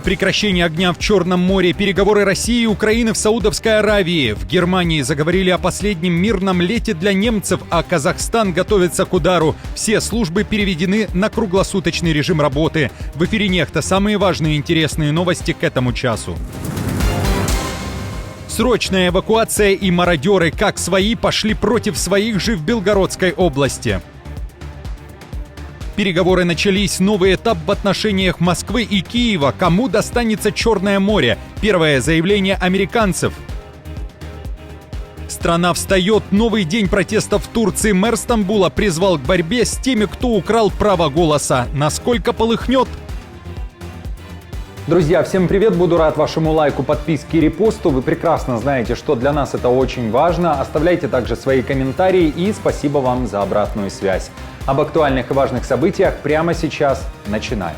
Прекращение огня в Черном море, переговоры России и Украины в Саудовской Аравии. В Германии заговорили о последнем мирном лете для немцев, а Казахстан готовится к удару. Все службы переведены на круглосуточный режим работы. В эфире «Нехта» самые важные и интересные новости к этому часу. Срочная эвакуация и мародеры, как свои пошли против своих же в Белгородской области. Переговоры начались, новый этап в отношениях Москвы и Киева. Кому достанется Черное море? Первое заявление американцев. Страна встает. Новый день протестов в Турции. Мэр Стамбула призвал к борьбе с теми, кто украл право голоса. Насколько полыхнет? Друзья, всем привет! Буду рад вашему лайку, подписке и репосту. Вы прекрасно знаете, что для нас это очень важно. Оставляйте также свои комментарии и спасибо вам за обратную связь. Об актуальных и важных событиях прямо сейчас начинаем.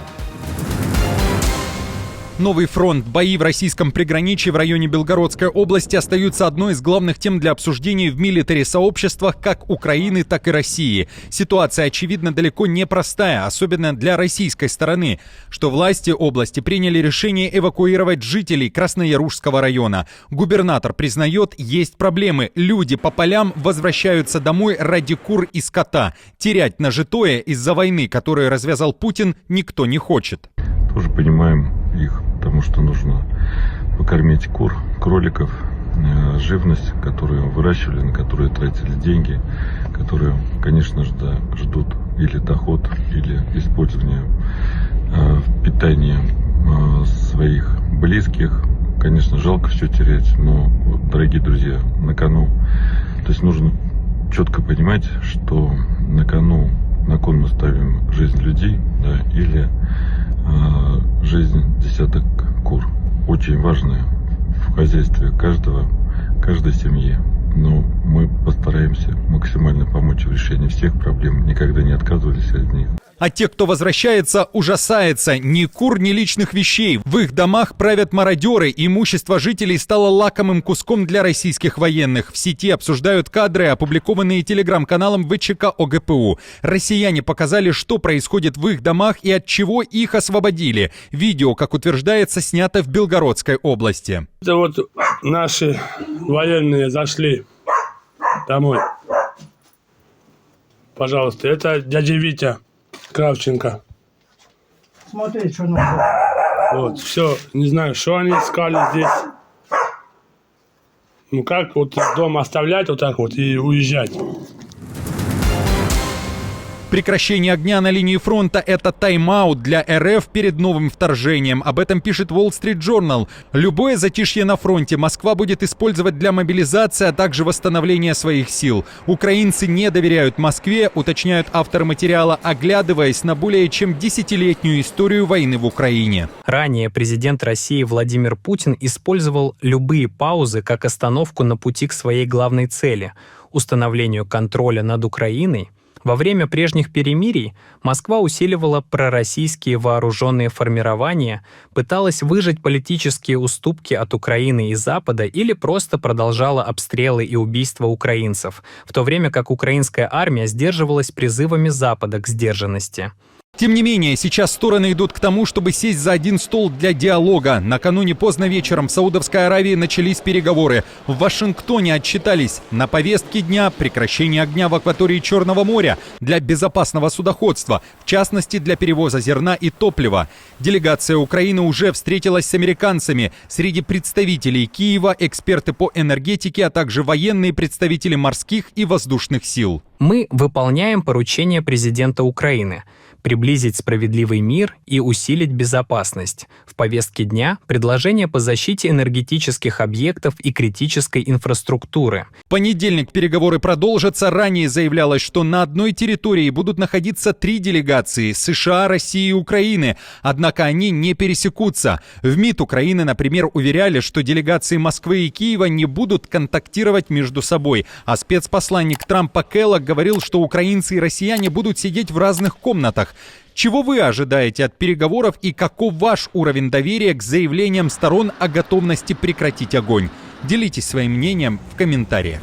Новый фронт. Бои в российском приграничье в районе Белгородской области остаются одной из главных тем для обсуждений в милитари-сообществах как Украины, так и России. Ситуация, очевидно, далеко не простая, особенно для российской стороны, что власти области приняли решение эвакуировать жителей Красноярушского района. Губернатор признает, есть проблемы. Люди по полям возвращаются домой ради кур и скота. Терять нажитое из-за войны, которую развязал Путин, никто не хочет. Тоже понимаем их, потому что нужно покормить кур, кроликов, живность, которую выращивали, на которую тратили деньги, которые, конечно же, ждут или доход, или использование в питании своих близких. Конечно, жалко все терять, но, дорогие друзья, на кону. То есть нужно четко понимать, что на кон мы ставим жизнь людей, да, или жизнь десяток кур. Очень важная в хозяйстве каждой семьи. Но мы постараемся максимально помочь в решении всех проблем, никогда не отказывались от них. А те, кто возвращается, ужасается. Ни кур, ни личных вещей. В их домах правят мародеры. Имущество жителей стало лакомым куском для российских военных. В сети обсуждают кадры, опубликованные телеграм-каналом ВЧК ОГПУ. Россияне показали, что происходит в их домах и от чего их освободили. Видео, как утверждается, снято в Белгородской области. Это вот наши военные зашли домой. Пожалуйста, это дядя Витя Кравченко. Смотри, что надо. Вот, все, не знаю, что они искали здесь. Ну как вот дом оставлять вот так вот и уезжать? Прекращение огня на линии фронта – это тайм-аут для РФ перед новым вторжением. Об этом пишет Wall Street Journal. Любое затишье на фронте Москва будет использовать для мобилизации, а также восстановления своих сил. Украинцы не доверяют Москве, уточняют авторы материала, оглядываясь на более чем 10-летнюю историю войны в Украине. Ранее президент России Владимир Путин использовал любые паузы как остановку на пути к своей главной цели – установлению контроля над Украиной. Во время прежних перемирий Москва усиливала пророссийские вооруженные формирования, пыталась выжать политические уступки от Украины и Запада или просто продолжала обстрелы и убийства украинцев, в то время как украинская армия сдерживалась призывами Запада к сдержанности. Тем не менее, сейчас стороны идут к тому, чтобы сесть за один стол для диалога. Накануне поздно вечером в Саудовской Аравии начались переговоры. В Вашингтоне отчитались. На повестке дня прекращение огня в акватории Черного моря для безопасного судоходства, в частности для перевоза зерна и топлива. Делегация Украины уже встретилась с американцами. Среди представителей Киева эксперты по энергетике, а также военные представители морских и воздушных сил. Мы выполняем поручение президента Украины – приблизить справедливый мир и усилить безопасность. В повестке дня предложение по защите энергетических объектов и критической инфраструктуры. В понедельник переговоры продолжатся. Ранее заявлялось, что на одной территории будут находиться 3 делегации – США, России и Украины. Однако они не пересекутся. В МИД Украины, например, уверяли, что делегации Москвы и Киева не будут контактировать между собой. А спецпосланник Трампа Келлог говорил, что украинцы и россияне будут сидеть в разных комнатах. Чего вы ожидаете от переговоров и каков ваш уровень доверия к заявлениям сторон о готовности прекратить огонь? Делитесь своим мнением в комментариях.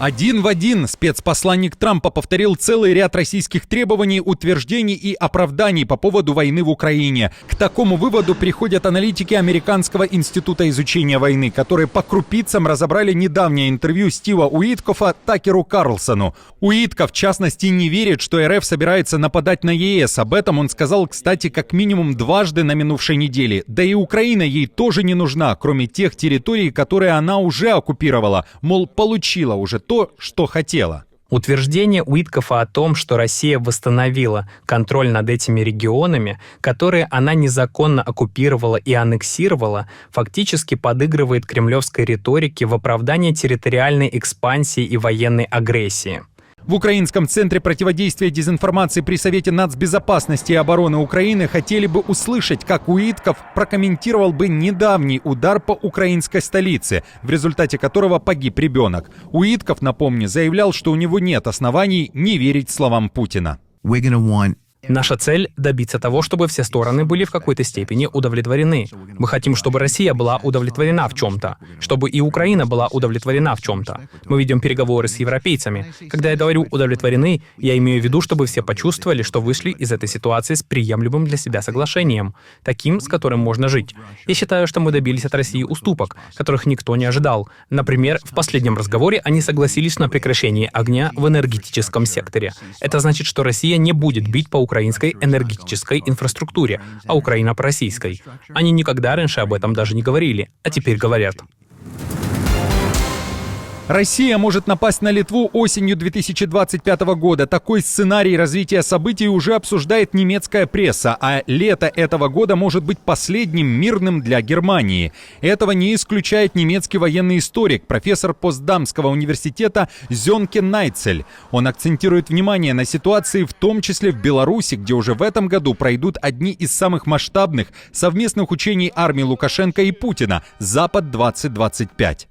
Один в один спецпосланник Трампа повторил целый ряд российских требований, утверждений и оправданий по поводу войны в Украине. К такому выводу приходят аналитики Американского института изучения войны, которые по крупицам разобрали недавнее интервью Стива Уиткофа Такеру Карлсону. Уитков, в частности, не верит, что РФ собирается нападать на ЕС. Об этом он сказал, кстати, как минимум дважды на минувшей неделе. Да и Украина ей тоже не нужна, кроме тех территорий, которые она уже оккупировала. Мол, получила уже то, что хотела. Утверждение Уиткофа о том, что Россия восстановила контроль над этими регионами, которые она незаконно оккупировала и аннексировала, фактически подыгрывает кремлевской риторике в оправдании территориальной экспансии и военной агрессии. В Украинском центре противодействия дезинформации при Совете нацбезопасности и обороны Украины хотели бы услышать, как Уитков прокомментировал бы недавний удар по украинской столице, в результате которого погиб ребенок. Уитков, напомню, заявлял, что у него нет оснований не верить словам Путина. Наша цель — добиться того, чтобы все стороны были в какой-то степени удовлетворены. Мы хотим, чтобы Россия была удовлетворена в чем-то, чтобы и Украина была удовлетворена в чем-то. Мы ведем переговоры с европейцами. Когда я говорю «удовлетворены», я имею в виду, чтобы все почувствовали, что вышли из этой ситуации с приемлемым для себя соглашением, таким, с которым можно жить. Я считаю, что мы добились от России уступок, которых никто не ожидал. Например, в последнем разговоре они согласились на прекращение огня в энергетическом секторе. Это значит, что Россия не будет бить по украинской энергетической инфраструктуре, а Украина по российской. Они никогда раньше об этом даже не говорили, а теперь говорят. Россия может напасть на Литву осенью 2025 года. Такой сценарий развития событий уже обсуждает немецкая пресса, а лето этого года может быть последним мирным для Германии. Этого не исключает немецкий военный историк, профессор Потсдамского университета Зёнке Найцель. Он акцентирует внимание на ситуации, в том числе в Беларуси, где уже в этом году пройдут одни из самых масштабных совместных учений армии Лукашенко и Путина «Запад-2025».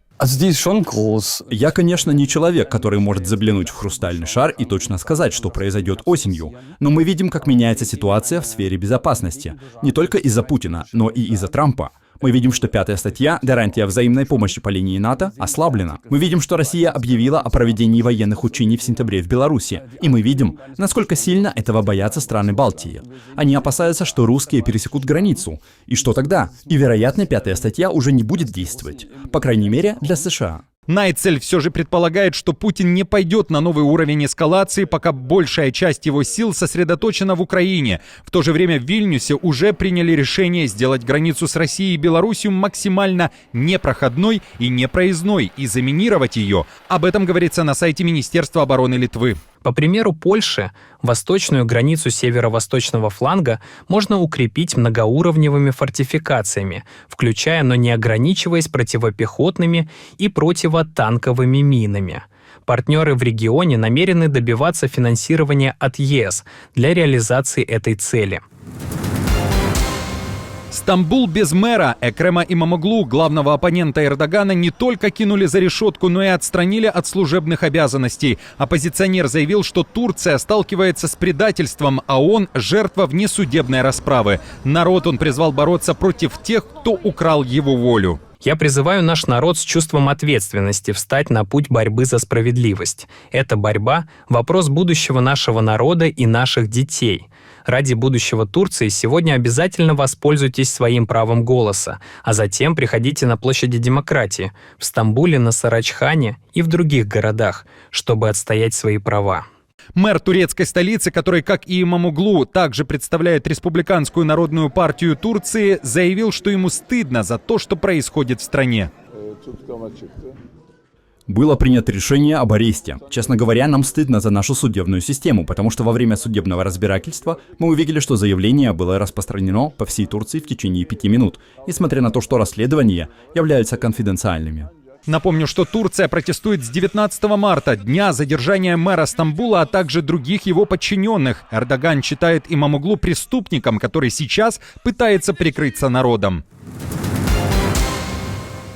Я, конечно, не человек, который может заглянуть в хрустальный шар и точно сказать, что произойдет осенью, но мы видим, как меняется ситуация в сфере безопасности. Не только из-за Путина, но и из-за Трампа. Мы видим, что 5-я статья «Гарантия взаимной помощи по линии НАТО» ослаблена. Мы видим, что Россия объявила о проведении военных учений в сентябре в Беларуси. И мы видим, насколько сильно этого боятся страны Балтии. Они опасаются, что русские пересекут границу. И что тогда? И, вероятно, 5-я статья уже не будет действовать. По крайней мере, для США. Найцель все же предполагает, что Путин не пойдет на новый уровень эскалации, пока большая часть его сил сосредоточена в Украине. В то же время в Вильнюсе уже приняли решение сделать границу с Россией и Беларусью максимально непроходной и непроездной и заминировать ее. Об этом говорится на сайте Министерства обороны Литвы. По примеру Польши, восточную границу северо-восточного фланга можно укрепить многоуровневыми фортификациями, включая, но не ограничиваясь противопехотными и противотанковыми минами. Партнеры в регионе намерены добиваться финансирования от ЕС для реализации этой цели. Стамбул без мэра. Экрема Имамоглу, главного оппонента Эрдогана, не только кинули за решетку, но и отстранили от служебных обязанностей. Оппозиционер заявил, что Турция сталкивается с предательством, а он – жертва внесудебной расправы. Народ он призвал бороться против тех, кто украл его волю. Я призываю наш народ с чувством ответственности встать на путь борьбы за справедливость. Эта борьба – вопрос будущего нашего народа и наших детей. Ради будущего Турции сегодня обязательно воспользуйтесь своим правом голоса, а затем приходите на площади демократии в Стамбуле, на Сарачхане и в других городах, чтобы отстоять свои права. Мэр турецкой столицы, который, как и Имамоглу, также представляет Республиканскую народную партию Турции, заявил, что ему стыдно за то, что происходит в стране. Было принято решение об аресте. Честно говоря, нам стыдно за нашу судебную систему, потому что во время судебного разбирательства мы увидели, что заявление было распространено по всей Турции в течение 5 минут, несмотря на то, что расследования являются конфиденциальными. Напомню, что Турция протестует с 19 марта, дня задержания мэра Стамбула, а также других его подчиненных. Эрдоган считает Имамоглу преступником, который сейчас пытается прикрыться народом.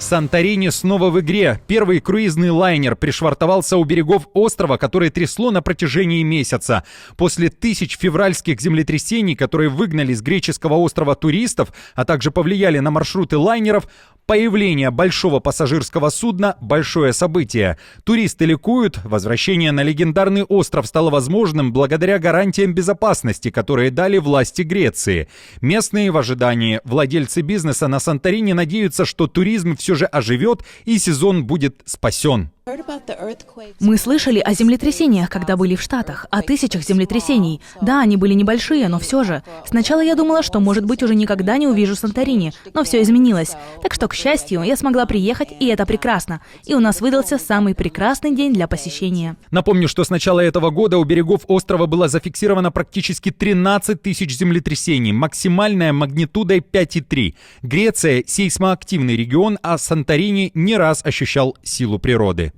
Санторини снова в игре. Первый круизный лайнер пришвартовался у берегов острова, который трясло на протяжении месяца. После тысяч февральских землетрясений, которые выгнали с греческого острова туристов, а также повлияли на маршруты лайнеров, появление большого пассажирского судна – большое событие. Туристы ликуют. Возвращение на легендарный остров стало возможным благодаря гарантиям безопасности, которые дали власти Греции. Местные в ожидании. Владельцы бизнеса на Санторини надеются, что туризм все же оживет и сезон будет спасен. Мы слышали о землетрясениях, когда были в Штатах, о тысячах землетрясений. Да, они были небольшие, но все же. Сначала я думала, что, может быть, уже никогда не увижу Санторини, но все изменилось. Так что, к счастью, я смогла приехать, и это прекрасно. И у нас выдался самый прекрасный день для посещения. Напомню, что с начала этого года у берегов острова было зафиксировано практически 13 тысяч землетрясений, максимальная магнитудой 5,3. Греция – сейсмоактивный регион, а Санторини не раз ощущал силу природы.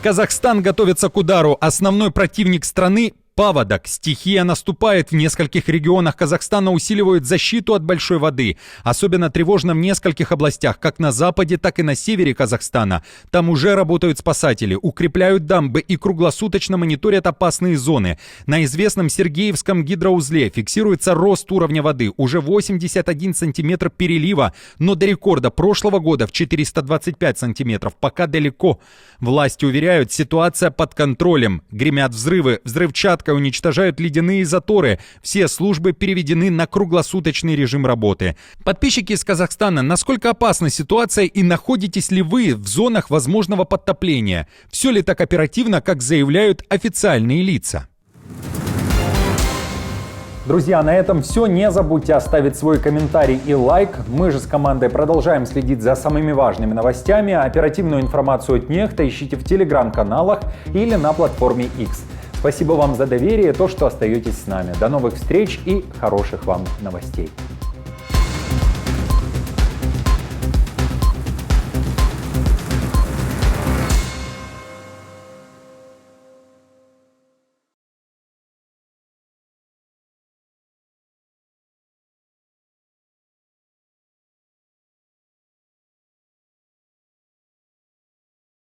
Казахстан готовится к удару. Основной противник страны – паводок. Стихия наступает. В нескольких регионах Казахстана усиливают защиту от большой воды. Особенно тревожно в нескольких областях, как на западе, так и на севере Казахстана. Там уже работают спасатели, укрепляют дамбы и круглосуточно мониторят опасные зоны. На известном Сергеевском гидроузле фиксируется рост уровня воды. Уже 81 сантиметр перелива, но до рекорда прошлого года в 425 сантиметров пока далеко. Власти уверяют, ситуация под контролем. Гремят взрывы, взрывчатка уничтожают ледяные заторы. Все службы переведены на круглосуточный режим работы. Подписчики из Казахстана, насколько опасна ситуация и находитесь ли вы в зонах возможного подтопления? Все ли так оперативно, как заявляют официальные лица? Друзья, на этом все. Не забудьте оставить свой комментарий и лайк. Мы же с командой продолжаем следить за самыми важными новостями. Оперативную информацию от Нехта ищите в телеграм-каналах или на платформе X. Спасибо вам за доверие и то, что остаетесь с нами. До новых встреч и хороших вам новостей.